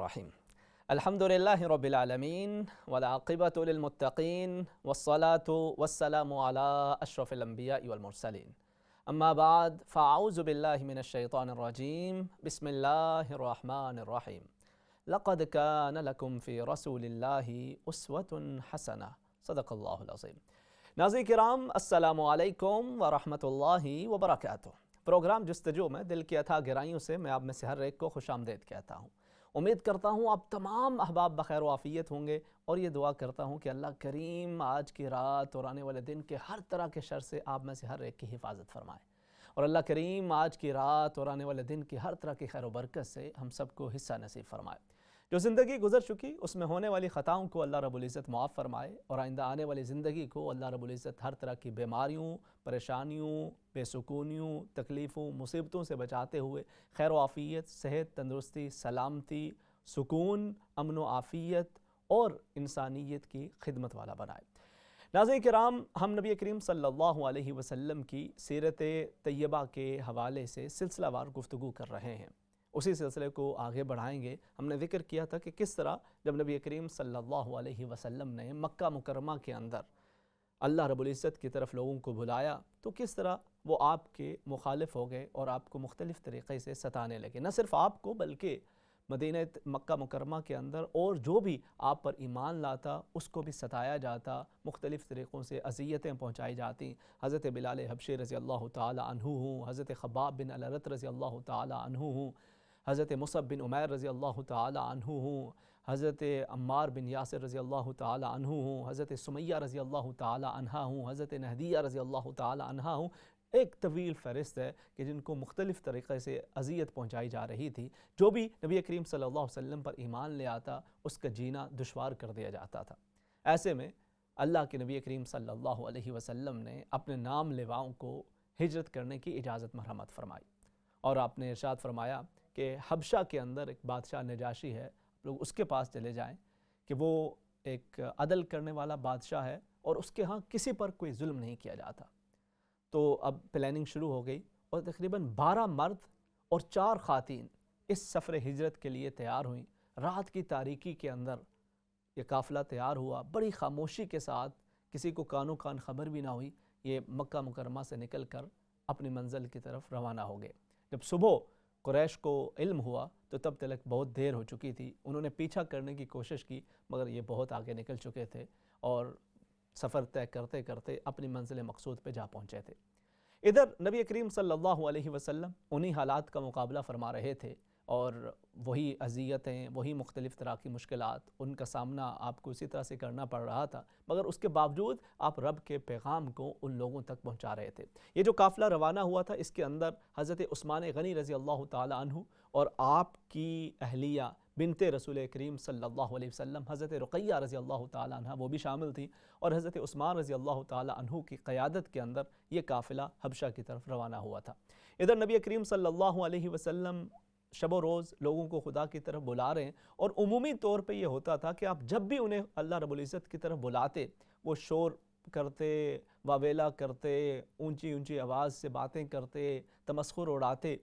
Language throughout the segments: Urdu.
الرحیم الحمد للہ رب العالمین والعاقبۃ للمتقین والصلاة والسلام علی اشرف الانبیاء والمرسلین اما بعد فاعوذ باللہ من الشیطان الرجیم بسم اللہ الرحمن الرحیم لقد کان لکم فی رسول اللہ اسوۃ حسنہ صدق اللہ العظیم۔ ناظرین کرام السلام علیکم ورحمۃ اللہ وبرکاتہ۔ پروگرام جستجو میں دل کی اتھاہ گہرائیوں سے میں آپ میں سے ہر ایک کو خوش آمدید کہتا ہوں۔ امید کرتا ہوں آپ تمام احباب بخیر و عافیت ہوں گے، اور یہ دعا کرتا ہوں کہ اللہ کریم آج کی رات اور آنے والے دن کے ہر طرح کے شر سے آپ میں سے ہر ایک کی حفاظت فرمائے، اور اللہ کریم آج کی رات اور آنے والے دن کی ہر طرح کی خیر و برکت سے ہم سب کو حصہ نصیب فرمائے۔ جو زندگی گزر چکی اس میں ہونے والی خطاؤں کو اللہ رب العزت معاف فرمائے، اور آئندہ آنے والی زندگی کو اللہ رب العزت ہر طرح کی بیماریوں، پریشانیوں، بے سکونیوں، تکلیفوں، مصیبتوں سے بچاتے ہوئے خیر و عافیت، صحت، تندرستی، سلامتی، سکون، امن و عافیت اور انسانیت کی خدمت والا بنائے۔ ناظرین کرام، ہم نبی کریم صلی اللہ علیہ وسلم کی سیرت طیبہ کے حوالے سے سلسلہ وار گفتگو کر رہے ہیں، اسی سلسلے کو آگے بڑھائیں گے۔ ہم نے ذکر کیا تھا کہ کس طرح جب نبی کریم صلی اللہ علیہ وسلم نے مکہ مکرمہ کے اندر اللہ رب العزت کی طرف لوگوں کو بلایا تو کس طرح وہ آپ کے مخالف ہو گئے اور آپ کو مختلف طریقے سے ستانے لگے، نہ صرف آپ کو بلکہ مدینہ مکہ مکرمہ کے اندر اور جو بھی آپ پر ایمان لاتا اس کو بھی ستایا جاتا، مختلف طریقوں سے اذیتیں پہنچائی جاتی۔ حضرت بلال حبشی رضی اللہ تعالی عنہ ہوں، حضرت خباب بن الارت رضی اللہ تعالی عنہ ہوں، حضرت مصعب بن عمیر رضی اللہ تعالی عنہ ہوں، حضرت عمار بن یاسر رضی اللہ تعالی عنہ ہوں، حضرت سمیہ رضی اللہ تعالی عنہا ہوں، حضرت نہدیہ رضی اللہ تعالی عنہا ہوں، ایک طویل فہرست ہے کہ جن کو مختلف طریقے سے اذیت پہنچائی جا رہی تھی۔ جو بھی نبی کریم صلی اللہ علیہ وسلم پر ایمان لے آتا اس کا جینا دشوار کر دیا جاتا تھا۔ ایسے میں اللہ کے نبی کریم صلی اللہ علیہ وسلم نے اپنے نام لیواؤں کو ہجرت کرنے کی اجازت مرحمت فرمائی، اور آپ نے ارشاد فرمایا کہ حبشہ کے اندر ایک بادشاہ نجاشی ہے، لوگ اس کے پاس چلے جائیں کہ وہ ایک عدل کرنے والا بادشاہ ہے اور اس کے ہاں کسی پر کوئی ظلم نہیں کیا جاتا۔ تو اب پلاننگ شروع ہو گئی اور تقریباً 12 مرد اور 4 خواتین اس سفر ہجرت کے لیے تیار ہوئیں۔ رات کی تاریکی کے اندر یہ قافلہ تیار ہوا، بڑی خاموشی کے ساتھ، کسی کو کانوں کان خبر بھی نہ ہوئی، یہ مکہ مکرمہ سے نکل کر اپنی منزل کی طرف روانہ ہو گئے۔ جب صبح قریش کو علم ہوا تو تب تک بہت دیر ہو چکی تھی، انہوں نے پیچھا کرنے کی کوشش کی مگر یہ بہت آگے نکل چکے تھے اور سفر طے کرتے کرتے اپنی منزل مقصود پہ جا پہنچے تھے۔ ادھر نبی کریم صلی اللہ علیہ وسلم انہی حالات کا مقابلہ فرما رہے تھے، اور وہی اذیتیں، وہی مختلف طرح کی مشکلات، ان کا سامنا آپ کو اسی طرح سے کرنا پڑ رہا تھا، مگر اس کے باوجود آپ رب کے پیغام کو ان لوگوں تک پہنچا رہے تھے۔ یہ جو قافلہ روانہ ہوا تھا اس کے اندر حضرت عثمان غنی رضی اللہ تعالی عنہ اور آپ کی اہلیہ بنت رسول کریم صلی اللہ علیہ وسلم حضرت رقیہ رضی اللہ تعالی عنہ وہ بھی شامل تھی، اور حضرت عثمان رضی اللہ تعالی عنہ کی قیادت کے اندر یہ قافلہ حبشہ کی طرف روانہ ہوا تھا۔ ادھر نبی کریم صلی اللہ علیہ وسلم شب و روز لوگوں کو خدا کی طرف بلا رہے ہیں، اور عمومی طور پہ یہ ہوتا تھا کہ آپ جب بھی انہیں اللہ رب العزت کی طرف بلاتے وہ شور کرتے، واویلا کرتے، اونچی اونچی آواز سے باتیں کرتے، تمسخر اڑاتے،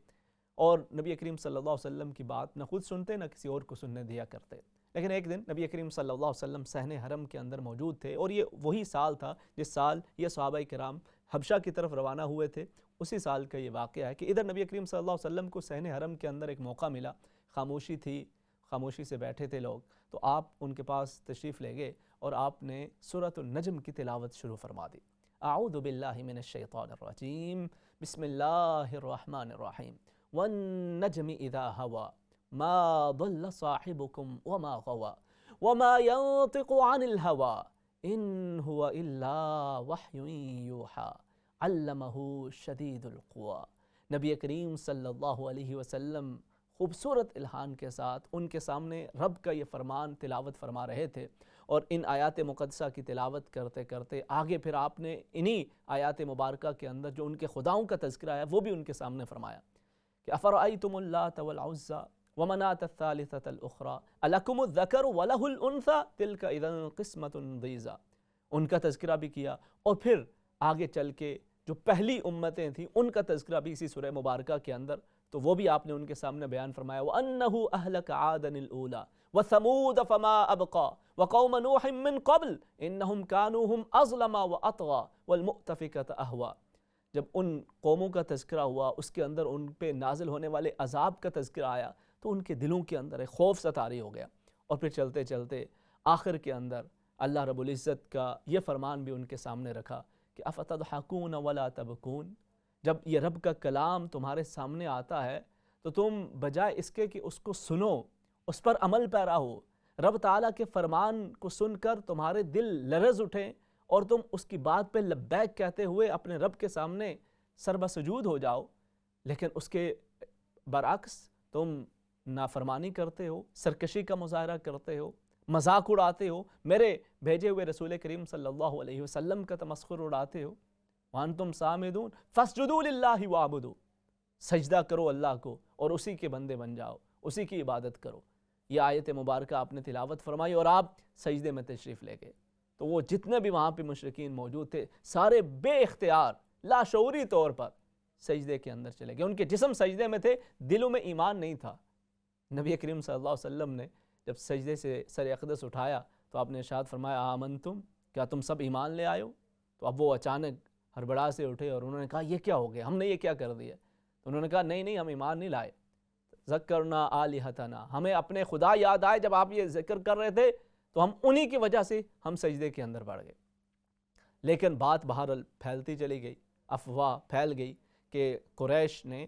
اور نبی کریم صلی اللہ علیہ وسلم کی بات نہ خود سنتے نہ کسی اور کو سننے دیا کرتے۔ لیکن ایک دن نبی کریم صلی اللہ علیہ وسلم صحن حرم کے اندر موجود تھے، اور یہ وہی سال تھا جس سال یہ صحابہ کرام حبشہ کی طرف روانہ ہوئے تھے۔ اسی سال کا یہ واقعہ ہے کہ ادھر نبی کریم صلی اللہ علیہ وسلم کو صحن حرم کے اندر ایک موقع ملا، خاموشی تھی، خاموشی سے بیٹھے تھے لوگ، تو آپ ان کے پاس تشریف لے گئے اور آپ نے سورۃ النجم کی تلاوت شروع فرما دی۔ اعوذ باللہ من الشیطان الرجیم، بسم اللہ الرحمن الرحیم، والنجم اذا ہوا ما ضل صاحبكم وما غوى وما ينطق عن الهوى ان هو الا وحی یوحى علمہ شدید القوى۔ نبی کریم صلی اللہ علیہ وسلم خوبصورت الہان کے ساتھ ان کے سامنے رب کا یہ فرمان تلاوت فرما رہے تھے، اور ان آیات مقدسہ کی تلاوت کرتے کرتے آگے پھر آپ نے انہی آیات مبارکہ کے اندر جو ان کے خداؤں کا تذکرہ ہے وہ بھی ان کے سامنے فرمایا کہ افرأیتم اللات والعزى ومناة الثالثة الأخرى ألکم الذکر وله الأنثى تلک اذا قسمة ضیزى۔ ان کا تذکرہ بھی کیا، اور پھر آگے چل کے جو پہلی امتیں تھیں ان کا تذکرہ بھی اسی سورہ مبارکہ کے اندر تو وہ بھی آپ نے ان کے سامنے بیان فرمایا وَأَنَّهُ أَهْلَكَ عَادًا الْأُولَى وَثَمُودَ فَمَا أَبْقَى وَقَوْمَ نُوحٍ مِّن قَبْلُ إِنَّهُمْ كَانُوا هُمْ أَظْلَمَ وَأَطْغَى وَالْمُؤْتَفِكَةَ أَهْوَى۔ جب ان قوموں کا تذکرہ ہوا، اس کے اندر ان پہ نازل ہونے والے عذاب کا تذکرہ آیا، تو ان کے دلوں کے اندر ایک خوف سا طاری ہو گیا، اور پھر چلتے چلتے آخر کے اندر اللہ رب العزت کا یہ فرمان بھی ان کے سامنے رکھا کہ أَفَتَضْحَكُونَ وَلَا تَبْكُونَ، جب یہ رب کا کلام تمہارے سامنے آتا ہے تو تم بجائے اس کے کہ اس کو سنو، اس پر عمل پیرا ہو، رب تعالیٰ کے فرمان کو سن کر تمہارے دل لرز اٹھیں اور تم اس کی بات پہ لبیک کہتے ہوئے اپنے رب کے سامنے سر بسجود ہو جاؤ، لیکن اس کے برعکس تم نافرمانی کرتے ہو، سرکشی کا مظاہرہ کرتے ہو، مذاق اڑاتے ہو، میرے بھیجے ہوئے رسول کریم صلی اللہ علیہ وسلم کا تمسخر اڑاتے ہو۔ وَأَنْتُمْ سَامِدُونَ فَاسْجُدُوا لِلَّهِ وَاعْبُدُوا، سجدہ کرو اللہ کو اور اسی کے بندے بن جاؤ، اسی کی عبادت کرو۔ یہ آیت مبارکہ آپ نے تلاوت فرمائی اور آپ سجدے میں تشریف لے گئے، تو وہ جتنے بھی وہاں پہ مشرکین موجود تھے سارے بے اختیار لاشعوری طور پر سجدے کے اندر چلے گئے، ان کے جسم سجدے میں تھے، دلوں میں ایمان نہیں تھا۔ نبی کریم صلی اللہ علیہ وسلم نے جب سجدے سے سر اقدس اٹھایا تو آپ نے ارشاد فرمایا آمنتم، کیا تم سب ایمان لے آئے ہو؟ تو اب وہ اچانک ہڑبڑا سے اٹھے اور انہوں نے کہا یہ کیا ہو گیا، ہم نے یہ کیا کر دیا؟ تو انہوں نے کہا نہیں ہم ایمان نہیں لائے، ذکرنا آلہتنا، ہمیں اپنے خدا یاد آئے جب آپ یہ ذکر کر رہے تھے تو ہم انہی کی وجہ سے ہم سجدے کے اندر بڑھ گئے۔ لیکن بات بہرحال پھیلتی چلی گئی، افواہ پھیل گئی کہ قریش نے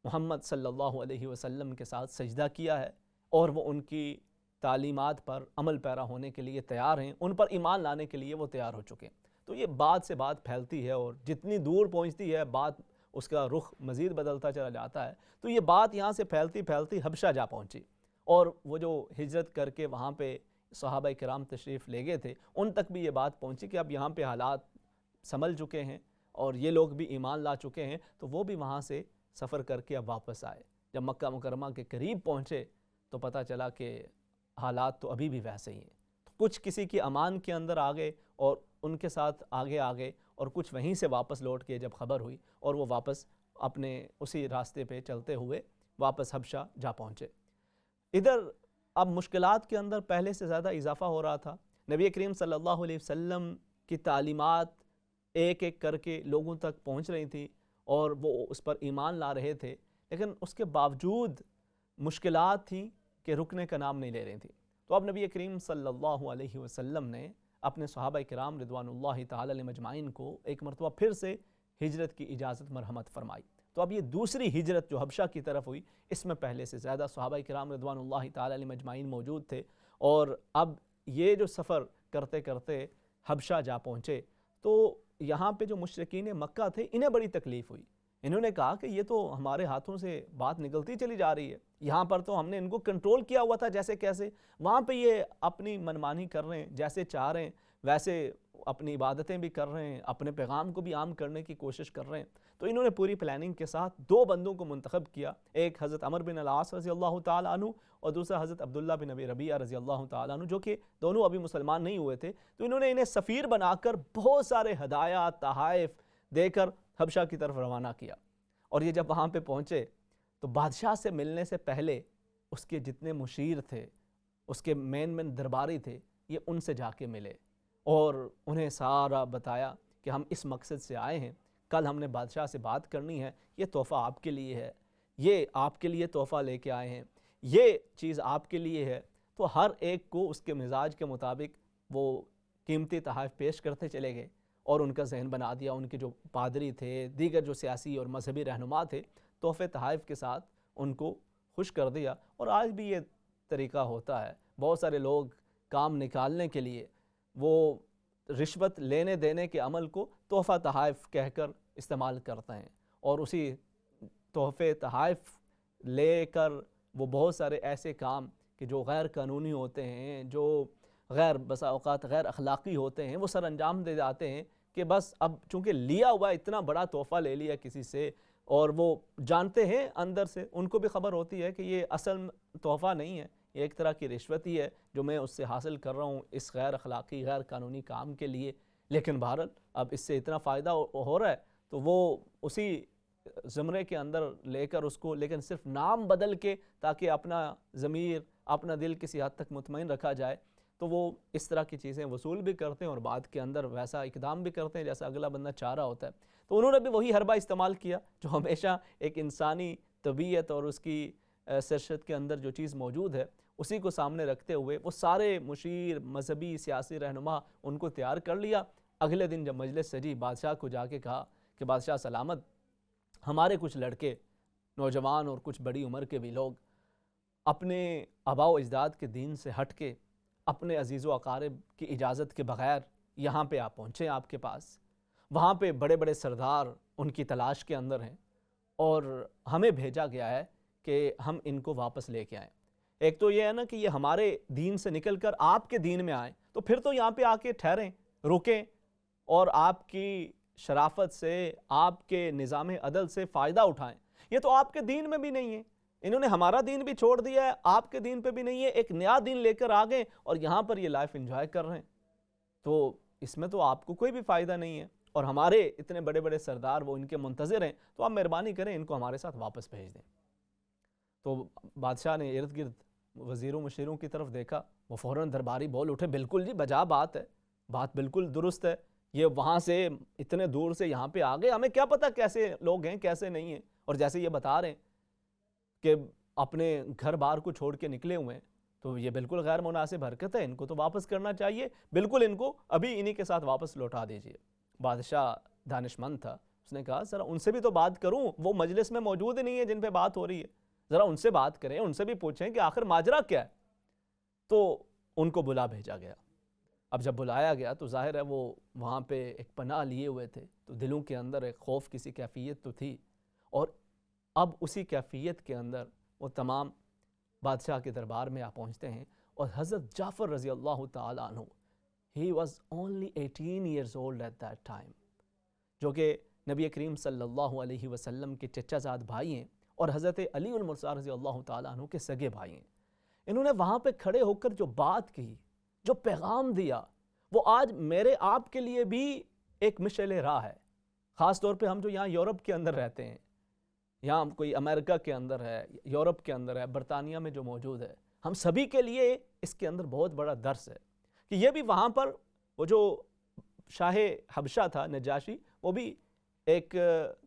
محمد صلی اللہ علیہ وسلم کے ساتھ سجدہ کیا ہے اور وہ ان کی تعلیمات پر عمل پیرا ہونے کے لیے تیار ہیں، ان پر ایمان لانے کے لیے وہ تیار ہو چکے ہیں۔ تو یہ بات سے بات پھیلتی ہے اور جتنی دور پہنچتی ہے بات اس کا رخ مزید بدلتا چلا جاتا ہے، تو یہ بات یہاں سے پھیلتی پھیلتی حبشہ جا پہنچی، اور وہ جو ہجرت کر کے وہاں پہ صحابہ کرام تشریف لے گئے تھے ان تک بھی یہ بات پہنچی کہ اب یہاں پہ حالات سنبھل چکے ہیں اور یہ لوگ بھی ایمان لا چکے ہیں، تو وہ بھی وہاں سے سفر کر کے اب واپس آئے۔ جب مکہ مکرمہ کے قریب پہنچے تو پتہ چلا کہ حالات تو ابھی بھی ویسے ہی ہیں، کچھ کسی کی امان کے اندر آگے اور ان کے ساتھ آگے اور کچھ وہیں سے واپس لوٹ کے جب خبر ہوئی اور وہ واپس اپنے اسی راستے پہ چلتے ہوئے واپس حبشہ جا پہنچے۔ ادھر اب مشکلات کے اندر پہلے سے زیادہ اضافہ ہو رہا تھا، نبی کریم صلی اللہ علیہ وسلم کی تعلیمات ایک ایک کر کے لوگوں تک پہنچ رہی تھی اور وہ اس پر ایمان لا رہے تھے، لیکن اس کے باوجود مشکلات تھیں کہ رکنے کا نام نہیں لے رہی تھیں۔ تو اب نبی کریم صلی اللہ علیہ وسلم نے اپنے صحابہ کرام رضوان اللہ تعالی علیہم اجمعین کو ایک مرتبہ پھر سے ہجرت کی اجازت مرحمت فرمائی۔ تو اب یہ دوسری ہجرت جو حبشہ کی طرف ہوئی، اس میں پہلے سے زیادہ صحابہ کرام رضوان اللہ تعالی علیہم اجمعین موجود تھے، اور اب یہ جو سفر کرتے کرتے حبشہ جا پہنچے تو یہاں پہ جو مشرکین مکہ تھے انہیں بڑی تکلیف ہوئی۔ انہوں نے کہا کہ یہ تو ہمارے ہاتھوں سے بات نکلتی چلی جا رہی ہے، یہاں پر تو ہم نے ان کو کنٹرول کیا ہوا تھا جیسے کیسے، وہاں پہ یہ اپنی منمانی کر رہے ہیں، جیسے چاہ رہے ہیں ویسے اپنی عبادتیں بھی کر رہے ہیں، اپنے پیغام کو بھی عام کرنے کی کوشش کر رہے ہیں۔ تو انہوں نے پوری پلاننگ کے ساتھ دو بندوں کو منتخب کیا، ایک حضرت عمر بن العاص رضی اللہ تعالیٰ عنہ اور دوسرا حضرت عبداللہ بن ابی ربیعہ رضی اللہ تعالیٰ عنہ، جو کہ دونوں ابھی مسلمان نہیں ہوئے تھے۔ تو انہوں نے انہیں سفیر بنا کر بہت سارے ہدایہ تحائف دے کر حبشہ کی طرف روانہ کیا، اور یہ جب وہاں پہ پہنچے تو بادشاہ سے ملنے سے پہلے اس کے جتنے مشیر تھے، اس کے مین درباری تھے، یہ ان سے جا کے ملے اور انہیں سارا بتایا کہ ہم اس مقصد سے آئے ہیں، کل ہم نے بادشاہ سے بات کرنی ہے، یہ تحفہ آپ کے لیے ہے، یہ آپ کے لیے تحفہ لے کے آئے ہیں، یہ چیز آپ کے لیے ہے۔ تو ہر ایک کو اس کے مزاج کے مطابق وہ قیمتی تحائف پیش کرتے چلے گئے اور ان کا ذہن بنا دیا۔ ان کے جو پادری تھے، دیگر جو سیاسی اور مذہبی رہنما تھے، تحفے تحائف کے ساتھ ان کو خوش کر دیا۔ اور آج بھی یہ طریقہ ہوتا ہے، بہت سارے لوگ کام نکالنے کے لیے وہ رشوت لینے دینے کے عمل کو تحفہ تحائف کہہ کر استعمال کرتے ہیں، اور اسی تحفے تحائف لے کر وہ بہت سارے ایسے کام کہ جو غیر قانونی ہوتے ہیں، جو غیر بسا اوقات غیر اخلاقی ہوتے ہیں، وہ سر انجام دے جاتے ہیں کہ بس اب چونکہ لیا ہوا اتنا بڑا تحفہ لے لیا کسی سے، اور وہ جانتے ہیں اندر سے، ان کو بھی خبر ہوتی ہے کہ یہ اصل تحفہ نہیں ہے، یہ ایک طرح کی رشوت ہی ہے جو میں اس سے حاصل کر رہا ہوں اس غیر اخلاقی غیر قانونی کام کے لیے، لیکن بہرحال اب اس سے اتنا فائدہ ہو رہا ہے تو وہ اسی زمرے کے اندر لے کر اس کو، لیکن صرف نام بدل کے تاکہ اپنا ضمیر، اپنا دل کسی حد تک مطمئن رکھا جائے، تو وہ اس طرح کی چیزیں وصول بھی کرتے ہیں اور بعد کے اندر ویسا اقدام بھی کرتے ہیں جیسا اگلا بندہ چاہ رہا ہوتا ہے۔ تو انہوں نے بھی وہی حربہ استعمال کیا جو ہمیشہ ایک انسانی طبیعت اور اس کی سرشت کے اندر جو چیز موجود ہے اسی کو سامنے رکھتے ہوئے وہ سارے مشیر، مذہبی، سیاسی رہنما ان کو تیار کر لیا۔ اگلے دن جب مجلس سجی، بادشاہ کو جا کے کہا کہ بادشاہ سلامت، ہمارے کچھ لڑکے نوجوان اور کچھ بڑی عمر کے بھی لوگ اپنے آباء و اجداد کے دین سے ہٹ کے اپنے عزیز و اقارب کی اجازت کے بغیر یہاں پہ آپ پہنچے آپ کے پاس، وہاں پہ بڑے بڑے سردار ان کی تلاش کے اندر ہیں اور ہمیں بھیجا گیا ہے کہ ہم ان کو واپس لے کے آئیں۔ ایک تو یہ ہے نا کہ یہ ہمارے دین سے نکل کر آپ کے دین میں آئیں، تو پھر تو یہاں پہ آ کے ٹھہریں، رکیں اور آپ کی شرافت سے، آپ کے نظام عدل سے فائدہ اٹھائیں۔ یہ تو آپ کے دین میں بھی نہیں ہے، انہوں نے ہمارا دین بھی چھوڑ دیا ہے، آپ کے دین پہ بھی نہیں ہے، ایک نیا دین لے کر آ گئے اور یہاں پر یہ لائف انجوائے کر رہے ہیں، تو اس میں تو آپ کو کوئی بھی فائدہ نہیں ہے، اور ہمارے اتنے بڑے بڑے سردار وہ ان کے منتظر ہیں، تو آپ مہربانی کریں ان کو ہمارے ساتھ واپس بھیج دیں۔ تو بادشاہ نے ارد گرد وزیروں مشیروں کی طرف دیکھا، وہ فوراً درباری بول اٹھے، بالکل جی بجا بات ہے، بات بالکل درست ہے، یہ وہاں سے اتنے دور سے یہاں پہ آ گئے، ہمیں کیا پتہ کیسے لوگ ہیں کیسے نہیں ہیں، اور جیسے یہ بتا رہے ہیں کہ اپنے گھر بار کو چھوڑ کے نکلے ہوئے ہیں، تو یہ بالکل غیر مناسب حرکت ہے، ان کو تو واپس کرنا چاہیے، بالکل ان کو ابھی انہی کے ساتھ واپس لوٹا دیجئے۔ بادشاہ دانشمند تھا، اس نے کہا ذرا ان سے بھی تو بات کروں، وہ مجلس میں موجود ہی نہیں ہے جن پہ بات ہو رہی ہے، ذرا ان سے بات کریں، ان سے بھی پوچھیں کہ آخر ماجرا کیا ہے۔ تو ان کو بلا بھیجا گیا۔ اب جب بلایا گیا تو ظاہر ہے وہ وہاں پہ ایک پناہ لیے ہوئے تھے، تو دلوں کے اندر ایک خوف کسی کیفیت تو تھی، اور اب اسی کیفیت کے اندر وہ تمام بادشاہ کے دربار میں آ پہنچتے ہیں، اور حضرت جعفر رضی اللہ تعالیٰ عنہ he was only 18 years old at that time، جو کہ نبی کریم صلی اللہ علیہ وسلم کے چچا زاد بھائی ہیں اور حضرت علی المرتضیٰ رضی اللہ تعالیٰ عنہ کے سگے بھائی ہیں۔ انہوں نے وہاں پہ کھڑے ہو کر جو بات کی، جو پیغام دیا، وہ آج میرے آپ کے لیے بھی ایک مشعل راہ ہے، خاص طور پہ ہم جو یہاں یورپ کے اندر رہتے ہیں، یہاں کوئی امریکہ کے اندر ہے، یورپ کے اندر ہے، برطانیہ میں جو موجود ہے، ہم سبھی کے لیے اس کے اندر بہت بڑا درس ہے کہ یہ بھی وہاں پر وہ جو شاہ حبشہ تھا نجاشی، وہ بھی ایک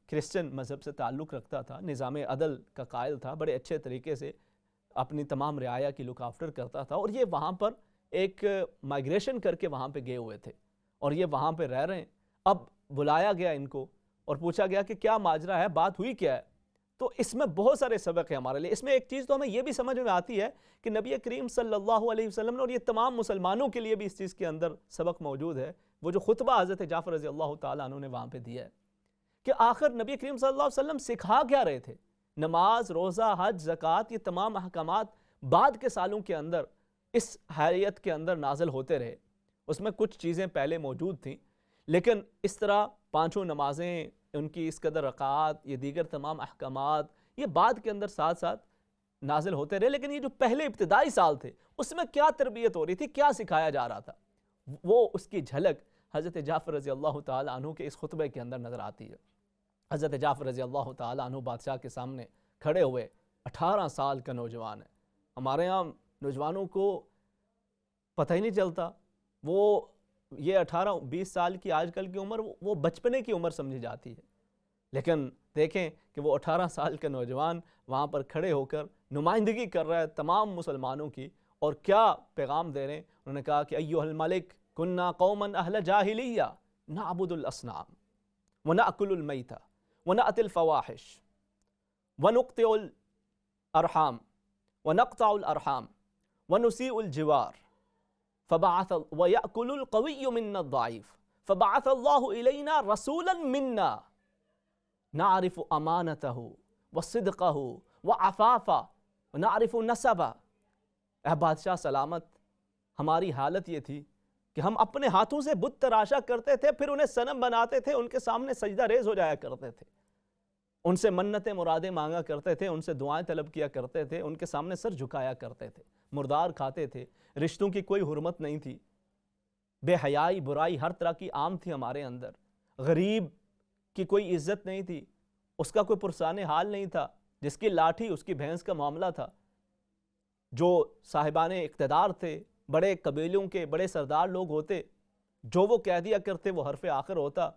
کرسچن مذہب سے تعلق رکھتا تھا، نظام عدل کا قائل تھا، بڑے اچھے طریقے سے اپنی تمام رعایا کی لک آفٹر کرتا تھا، اور یہ وہاں پر ایک مائگریشن کر کے وہاں پہ گئے ہوئے تھے اور یہ وہاں پہ رہ رہے ہیں۔ اب بلایا گیا ان کو اور پوچھا گیا کہ کیا ماجرا ہے، بات ہوئی کیا ہے؟ تو اس میں بہت سارے سبق ہیں ہمارے لیے۔ اس میں ایک چیز تو ہمیں یہ بھی سمجھ میں آتی ہے کہ نبی کریم صلی اللہ علیہ وسلم نے، اور یہ تمام مسلمانوں کے لیے بھی اس چیز کے اندر سبق موجود ہے، وہ جو خطبہ حضرت جعفر رضی اللہ تعالیٰ عنہ نے وہاں پہ دیا ہے، کہ آخر نبی کریم صلی اللہ علیہ وسلم سکھا کیا رہے تھے۔ نماز، روزہ، حج، زکوٰۃ، یہ تمام احکامات بعد کے سالوں کے اندر اس حیات کے اندر نازل ہوتے رہے، اس میں کچھ چیزیں پہلے موجود تھیں، لیکن اس طرح پانچوں نمازیں، ان کی اس قدر رکعات، یہ دیگر تمام احکامات، یہ بعد کے اندر ساتھ ساتھ نازل ہوتے رہے، لیکن یہ جو پہلے ابتدائی سال تھے اس میں کیا تربیت ہو رہی تھی، کیا سکھایا جا رہا تھا، وہ اس کی جھلک حضرت جعفر رضی اللہ تعالیٰ عنہ کے اس خطبے کے اندر نظر آتی ہے۔ حضرت جعفر رضی اللہ تعالیٰ عنہ بادشاہ کے سامنے کھڑے ہوئے، 18 سال کا نوجوان ہے۔ ہمارے ہاں نوجوانوں کو پتہ ہی نہیں چلتا، وہ یہ 18-20 سال کی آج کل کی عمر وہ بچپنے کی عمر سمجھی جاتی ہے، لیکن دیکھیں کہ وہ 18 سال کا نوجوان وہاں پر کھڑے ہو کر نمائندگی کر رہا ہے تمام مسلمانوں کی، اور کیا پیغام دے رہے ہیں۔ انہوں نے کہا کہ ایھا الملک کننا قوما اہل جاہلیہ نعبد الاصنام ونأکل المیتہ ونأتی الفواحش ونقطع الارحام ونقطع الارحام ونسیء الجوار فبعث ويأكل القوي منا الضعيف فبعث الله إلينا رسولا منا نعرف امانته وصدقه وعفافه ونعرف نسبه۔ اے بادشاہ سلامت، ہماری حالت یہ تھی کہ ہم اپنے ہاتھوں سے بت تراشا کرتے تھے، پھر انہیں صنم بناتے تھے، ان کے سامنے سجدہ ریز ہو جایا کرتے تھے، ان سے منتیں مرادیں مانگا کرتے تھے، ان سے دعائیں طلب کیا کرتے تھے، ان کے سامنے سر جھکایا کرتے تھے، مردار کھاتے تھے، رشتوں کی کوئی حرمت نہیں تھی، بے حیائی، برائی ہر طرح کی عام تھی ہمارے اندر، غریب کی کوئی عزت نہیں تھی، اس کا کوئی پرسان حال نہیں تھا، جس کی لاٹھی اس کی بھینس کا معاملہ تھا، جو صاحبان اقتدار تھے، بڑے قبیلوں کے بڑے سردار لوگ ہوتے، جو وہ کہہ دیا کرتے وہ حرف آخر ہوتا،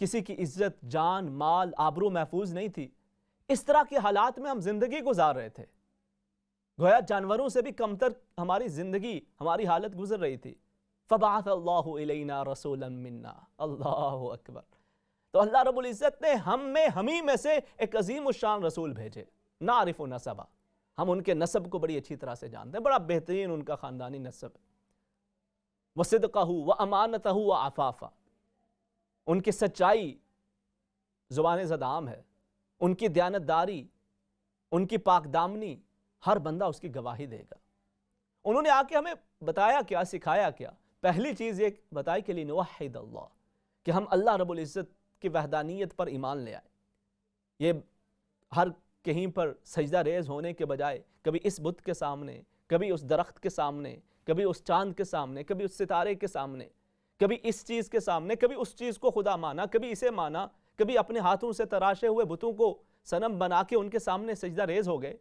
کسی کی عزت، جان، مال، آبرو محفوظ نہیں تھی۔ اس طرح کے حالات میں ہم زندگی گزار رہے تھے، گویا جانوروں سے بھی کمتر ہماری زندگی، ہماری حالت گزر رہی تھی۔ فَبَعَثَ اللَّهُ إِلَيْنَا رَسُولًا مِنَّا، اللہ اکبر۔ تو اللہ رب العزت نے ہمیں میں سے ایک عظیم الشان رسول بھیجے، نعرف نسبہ، ہم ان کے نسب کو بڑی اچھی طرح سے جانتے ہیں، بڑا بہترین ان کا خاندانی نسب ہے۔ وَصِدْقَهُ وَأَمَانَتَهُ وَعَفَافَ، ان کی سچائی زبان زدام ہے، ان کی دیانتداری، ان کی پاک دامنی، ہر بندہ اس کی گواہی دے گا۔ انہوں نے آ کے ہمیں بتایا کیا، سکھایا کیا؟ پہلی چیز یہ بتائی کہ لِنُوَحِّدَ اللَّهَ، کہ ہم اللہ رب العزت کی وحدانیت پر ایمان لے آئے۔ یہ ہر کہیں پر سجدہ ریز ہونے کے بجائے کبھی اس بت کے سامنے، کبھی اس درخت کے سامنے، کبھی اس چاند کے سامنے، کبھی اس ستارے کے سامنے، کبھی اس چیز کے سامنے، کبھی اس چیز کو خدا مانا، کبھی اسے مانا، کبھی اپنے ہاتھوں سے تراشے ہوئے بتوں کو صنم بنا کے ان کے سامنے سجدہ ریز ہو گئے۔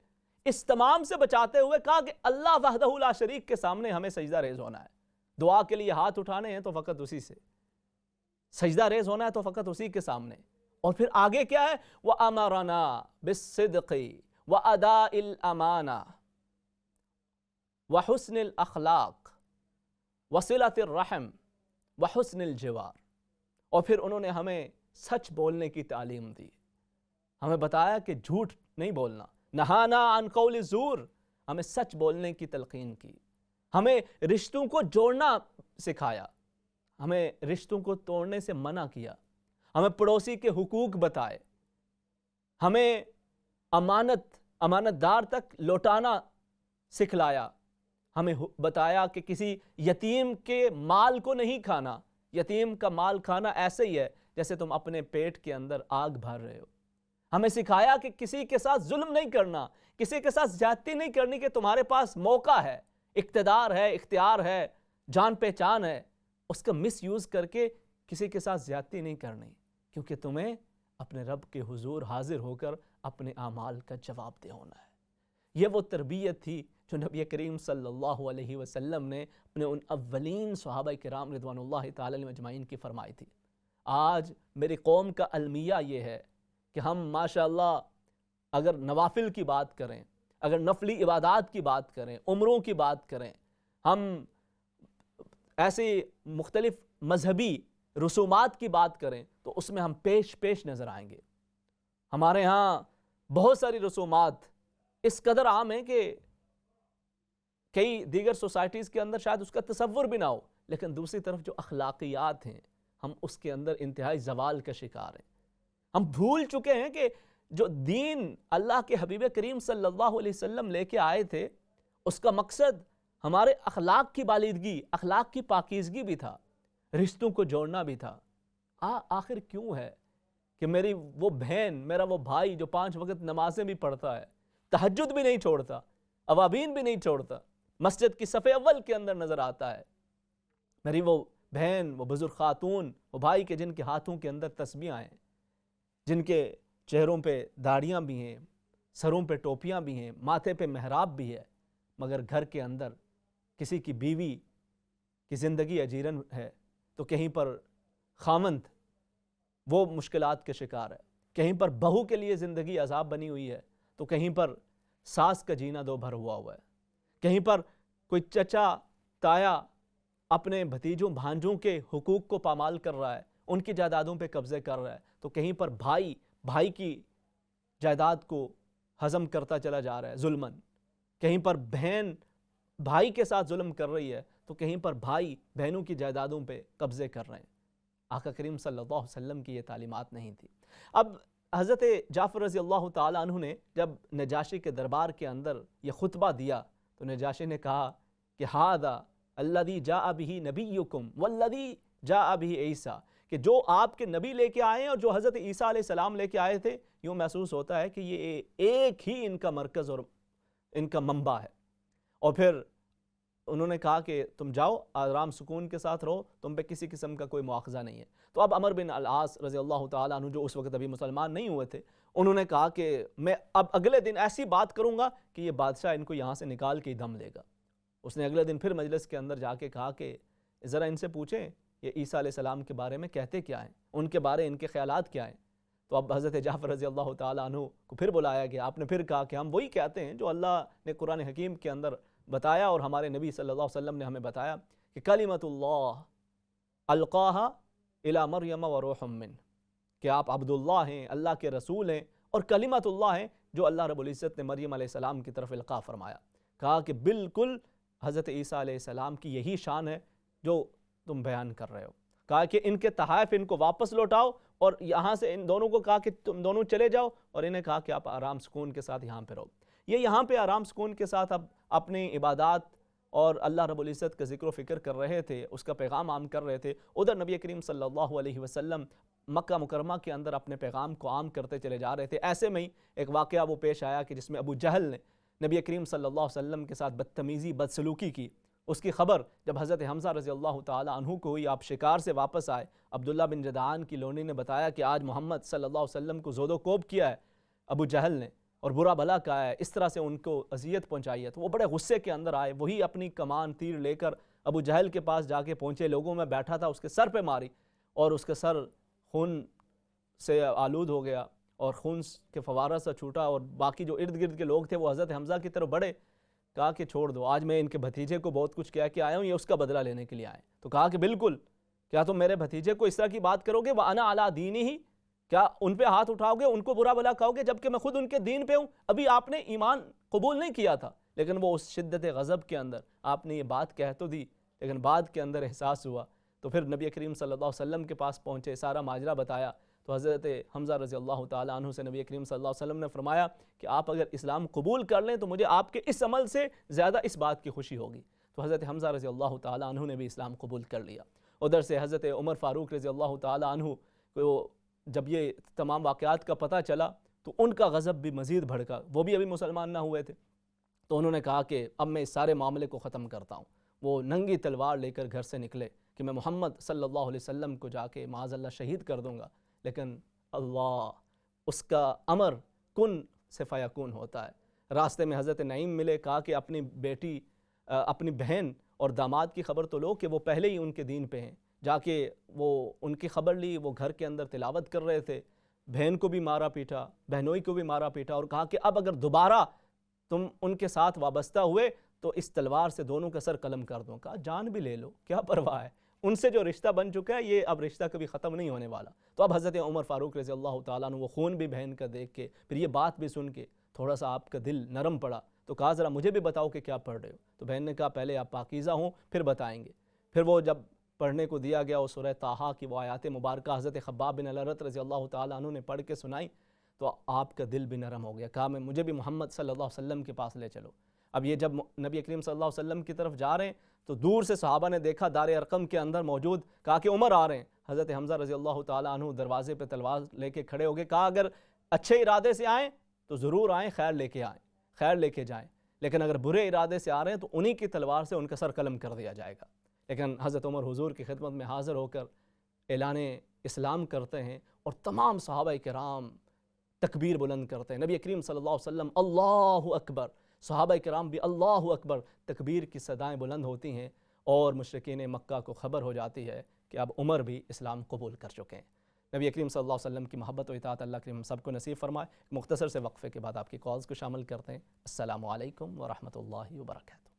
اس تمام سے بچاتے ہوئے کہا کہ اللہ وحدہ لا شریک کے سامنے ہمیں سجدہ ریز ہونا ہے۔ دعا کے لیے ہاتھ اٹھانے ہیں تو فقط اسی سے، سجدہ ریز ہونا ہے تو فقط اسی کے سامنے۔ اور پھر آگے کیا ہے؟ وَأَمَرَنَا بِالصِّدْقِ وَأَدَاءِ الْأَمَانَةِ وَحُسْنِ الْأَخْلَاقِ وَصِلَةِ الرَّحْمِ وَحُسْنِ الْجِوَارِ، اور پھر انہوں نے ہمیں سچ بولنے کی تعلیم دی، ہمیں بتایا کہ جھوٹ نہیں بولنا، نہانا عن قول الزور، ہمیں سچ بولنے کی تلقین کی، ہمیں رشتوں کو جوڑنا سکھایا، ہمیں رشتوں کو توڑنے سے منع کیا، ہمیں پڑوسی کے حقوق بتائے، ہمیں امانت دار تک لوٹانا سکھلایا، ہمیں بتایا کہ کسی یتیم کے مال کو نہیں کھانا، یتیم کا مال کھانا ایسے ہی ہے جیسے تم اپنے پیٹ کے اندر آگ بھر رہے ہو۔ ہمیں سکھایا کہ کسی کے ساتھ ظلم نہیں کرنا، کسی کے ساتھ زیادتی نہیں کرنی، کہ تمہارے پاس موقع ہے، اقتدار ہے، اختیار ہے، جان پہچان ہے، اس کا مس یوز کر کے کسی کے ساتھ زیادتی نہیں کرنی، کیونکہ تمہیں اپنے رب کے حضور حاضر ہو کر اپنے اعمال کا جواب دہ ہونا ہے۔ یہ وہ تربیت تھی جو نبی کریم صلی اللہ علیہ وسلم نے اپنے ان اولین صحابہ کرام رضوان اللہ تعالی علیہم اجمعین کی فرمائی تھی۔ آج میری قوم کا المیہ یہ ہے کہ ہم ماشاءاللہ اگر نوافل کی بات کریں، اگر نفلی عبادات کی بات کریں، عمروں کی بات کریں، ہم ایسے مختلف مذہبی رسومات کی بات کریں تو اس میں ہم پیش نظر آئیں گے۔ ہمارے ہاں بہت ساری رسومات اس قدر عام ہیں کہ کئی دیگر سوسائٹیز کے اندر شاید اس کا تصور بھی نہ ہو، لیکن دوسری طرف جو اخلاقیات ہیں ہم اس کے اندر انتہائی زوال کا شکار ہیں۔ ہم بھول چکے ہیں کہ جو دین اللہ کے حبیب کریم صلی اللہ علیہ وسلم لے کے آئے تھے، اس کا مقصد ہمارے اخلاق کی بالیدگی، اخلاق کی پاکیزگی بھی تھا، رشتوں کو جوڑنا بھی تھا۔ آخر کیوں ہے کہ میری وہ بہن، میرا وہ بھائی جو 5 وقت نمازیں بھی پڑھتا ہے، تہجد بھی نہیں چھوڑتا، اوابین بھی نہیں چھوڑتا، مسجد کی صف اول کے اندر نظر آتا ہے، میری وہ بہن، وہ بزرگ خاتون، وہ بھائی کے جن کے ہاتھوں کے اندر تسبیحاں ہیں، جن کے چہروں پہ داڑیاں بھی ہیں، سروں پہ ٹوپیاں بھی ہیں، ماتھے پہ محراب بھی ہے، مگر گھر کے اندر کسی کی بیوی کی زندگی اجیرن ہے تو کہیں پر خامند وہ مشکلات کے شکار ہے، کہیں پر بہو کے لیے زندگی عذاب بنی ہوئی ہے تو کہیں پر ساس کا جینا دو بھر ہوا ہے، کہیں پر کوئی چچا تایا اپنے بھتیجوں بھانجوں کے حقوق کو پامال کر رہا ہے، ان کی جائیدادوں پہ قبضے کر رہا ہے، تو کہیں پر بھائی کی جائیداد کو ہضم کرتا چلا جا رہا ہے ظلماً، کہیں پر بہن بھائی کے ساتھ ظلم کر رہی ہے تو کہیں پر بھائی بہنوں کی جائیدادوں پہ قبضے کر رہے ہیں۔ آقا کریم صلی اللہ علیہ وسلم کی یہ تعلیمات نہیں تھی۔ اب حضرت جعفر رضی اللہ تعالیٰ عنہ نے جب نجاشی کے دربار کے اندر یہ خطبہ دیا تو نجاشی نے کہا کہ ھذا الذی جاء بہ نبیکم والذی جاء بہ عیسیٰ، کہ جو آپ کے نبی لے کے آئے ہیں اور جو حضرت عیسیٰ علیہ السلام لے کے آئے تھے، یوں محسوس ہوتا ہے کہ یہ ایک ہی ان کا مرکز اور ان کا منبع ہے۔ اور پھر انہوں نے کہا کہ تم جاؤ آرام سکون کے ساتھ رہو، تم پہ کسی قسم کا کوئی مواخذہ نہیں ہے۔ تو اب عمر بن العاص رضی اللہ تعالیٰ عنہ جو اس وقت ابھی مسلمان نہیں ہوئے تھے، انہوں نے کہا کہ میں اب اگلے دن ایسی بات کروں گا کہ یہ بادشاہ ان کو یہاں سے نکال کے ہی دم لے گا۔ اس نے اگلے دن پھر مجلس کے اندر جا کے کہا کہ ذرا ان سے پوچھیں یہ عیسیٰ علیہ السلام کے بارے میں کہتے کیا ہیں، ان کے بارے ان کے خیالات کیا ہیں۔ تو اب حضرت جعفر رضی اللہ تعالیٰ عنہ کو پھر بلایا گیا، آپ نے پھر کہا کہ ہم وہی کہتے ہیں جو اللہ نے قرآن حکیم کے اندر بتایا اور ہمارے نبی صلی اللہ علیہ وسلم نے ہمیں بتایا کہ کلمۃ اللہ القاہا الی مریم و روح من، کہ آپ عبداللہ ہیں، اللہ کے رسول ہیں، اور کلمۃ اللہ ہیں جو اللہ رب العزت نے مریم علیہ السلام کی طرف القاء فرمایا۔ کہا کہ بالکل حضرت عیسیٰ علیہ السلام کی یہی شان ہے جو تم بیان کر رہے ہو۔ کہا کہ ان کے تحائف ان کو واپس لوٹاؤ، اور یہاں سے ان دونوں کو کہا کہ تم دونوں چلے جاؤ، اور انہیں کہا کہ آپ آرام سکون کے ساتھ یہاں پہ رہو۔ یہ یہاں پہ آرام سکون کے ساتھ اب اپنی عبادات اور اللہ رب العزت کا ذکر و فکر کر رہے تھے، اس کا پیغام عام کر رہے تھے۔ ادھر نبی کریم صلی اللہ علیہ وسلم مکہ مکرمہ کے اندر اپنے پیغام کو عام کرتے چلے جا رہے تھے۔ ایسے میں ہی ایک واقعہ وہ پیش آیا کہ جس میں ابو جہل نے نبی کریم صلی اللہ علیہ وسلم کے ساتھ بدتمیزی بدسلوکی کی۔ اس کی خبر جب حضرت حمزہ رضی اللہ تعالیٰ عنہ کو ہوئی، آپ شکار سے واپس آئے، عبداللہ بن جدعان کی لونی نے بتایا کہ آج محمد صلی اللہ علیہ وسلم کو زود و کوب کیا ہے ابو جہل نے، اور برا بھلا کہا ہے، اس طرح سے ان کو اذیت پہنچائی ہے۔ تو وہ بڑے غصے کے اندر آئے، وہی اپنی کمان تیر لے کر ابو جہل کے پاس جا کے پہنچے، لوگوں میں بیٹھا تھا، اس کے سر پہ ماری اور اس کا سر خون سے آلود ہو گیا اور خون کے فوارہ سا چھوٹا، اور باقی جو ارد گرد کے لوگ تھے وہ حضرت حمزہ کی طرف بڑھے۔ کہا کہ چھوڑ دو، آج میں ان کے بھتیجے کو بہت کچھ کہہ کے آیا ہوں، یہ اس کا بدلہ لینے کے لیے آئے۔ تو کہا کہ بالکل، کیا تم میرے بھتیجے کو اس طرح کی بات کرو گے؟ وَأَنَا عَلَىٰ دِينِهِ، کیا ان پہ ہاتھ اٹھاؤ گے، ان کو برا بھلا کہو گے، جبکہ میں خود ان کے دین پہ ہوں؟ ابھی آپ نے ایمان قبول نہیں کیا تھا، لیکن وہ اس شدت غضب کے اندر آپ نے یہ بات کہہ تو دی، لیکن بعد کے اندر احساس ہوا۔ تو پھر نبی کریم صلی اللہ علیہ وسلم کے پاس پہنچے، سارا ماجرا بتایا۔ تو حضرت حمزہ رضی اللہ تعالیٰ عنہ سے نبی کریم صلی اللہ علیہ وسلم نے فرمایا کہ آپ اگر اسلام قبول کر لیں تو مجھے آپ کے اس عمل سے زیادہ اس بات کی خوشی ہوگی۔ تو حضرت حمزہ رضی اللہ تعالیٰ عنہ نے بھی اسلام قبول کر لیا۔ ادھر سے حضرت عمر فاروق رضی اللہ تعالیٰ عنہ کو جب یہ تمام واقعات کا پتہ چلا تو ان کا غضب بھی مزید بھڑکا، وہ بھی ابھی مسلمان نہ ہوئے تھے۔ تو انہوں نے کہا کہ اب میں اس سارے معاملے کو ختم کرتا ہوں۔ وہ ننگی تلوار لے کر گھر سے نکلے کہ میں محمد صلی اللہ علیہ وسلم کو جا کے معاذ اللہ شہید کر دوں گا، لیکن اللہ اس کا امر کن سے فیکون ہوتا ہے۔ راستے میں حضرت نعیم ملے، کہا کہ اپنی بیٹی اپنی بہن اور داماد کی خبر تو لو کہ وہ پہلے ہی ان کے دین پہ ہیں۔ جا کے وہ ان کی خبر لی، وہ گھر کے اندر تلاوت کر رہے تھے، بہن کو بھی مارا پیٹا، بہنوئی کو بھی مارا پیٹا، اور کہا کہ اب اگر دوبارہ تم ان کے ساتھ وابستہ ہوئے تو اس تلوار سے دونوں کا سر قلم کر دوں۔ کہا جان بھی لے لو، کیا پرواہ ہے، ان سے جو رشتہ بن چکا ہے یہ اب رشتہ کبھی ختم نہیں ہونے والا۔ تو اب حضرت عمر فاروق رضی اللہ تعالیٰ عنہ وہ خون بھی بہن کا دیکھ کے، پھر یہ بات بھی سن کے تھوڑا سا آپ کا دل نرم پڑا۔ تو کہا ذرا مجھے بھی بتاؤ کہ کیا پڑھ رہے ہو؟ تو بہن نے کہا پہلے آپ پاکیزہ ہوں پھر بتائیں گے۔ پھر وہ جب پڑھنے کو دیا گیا وہ سورہ طٰہٰ کی وہ آیات مبارکہ حضرت خباب بن الارت رضی اللہ تعالیٰ عنہ نے پڑھ کے سنائی تو آپ کا دل بھی نرم ہو گیا۔ کہا مجھے بھی محمد صلی اللہ علیہ وسلم کے پاس لے چلو۔ اب یہ جب نبی کریم صلی اللہ علیہ وسلم کی طرف جا رہے ہیں تو دور سے صحابہ نے دیکھا دار ارقم کے اندر موجود، کہا کہ عمر آ رہے ہیں۔ حضرت حمزہ رضی اللہ تعالیٰ عنہ دروازے پہ تلوار لے کے کھڑے ہو گئے، کہا اگر اچھے ارادے سے آئیں تو ضرور آئیں، خیر لے کے آئیں، خیر لے کے جائیں، لیکن اگر برے ارادے سے آ رہے ہیں تو انہی کی تلوار سے ان کا سر قلم کر دیا جائے گا۔ لیکن حضرت عمر حضور کی خدمت میں حاضر ہو کر اعلان اسلام کرتے ہیں، اور تمام صحابہ کرام تکبیر بلند کرتے ہیں۔ نبی کریم صلی اللہ علیہ وسلم اللہ اکبر، صحابہ کرام بھی اللہ اکبر، تکبیر کی صدائیں بلند ہوتی ہیں، اور مشرکین مکہ کو خبر ہو جاتی ہے کہ اب عمر بھی اسلام قبول کر چکے ہیں۔ نبی کریم صلی اللہ علیہ وسلم کی محبت و اطاعت اللہ کریم سب کو نصیب فرمائے۔ مختصر سے وقفے کے بعد آپ کی کالز کو شامل کرتے ہیں۔ السلام علیکم ورحمۃ اللہ وبرکاتہ۔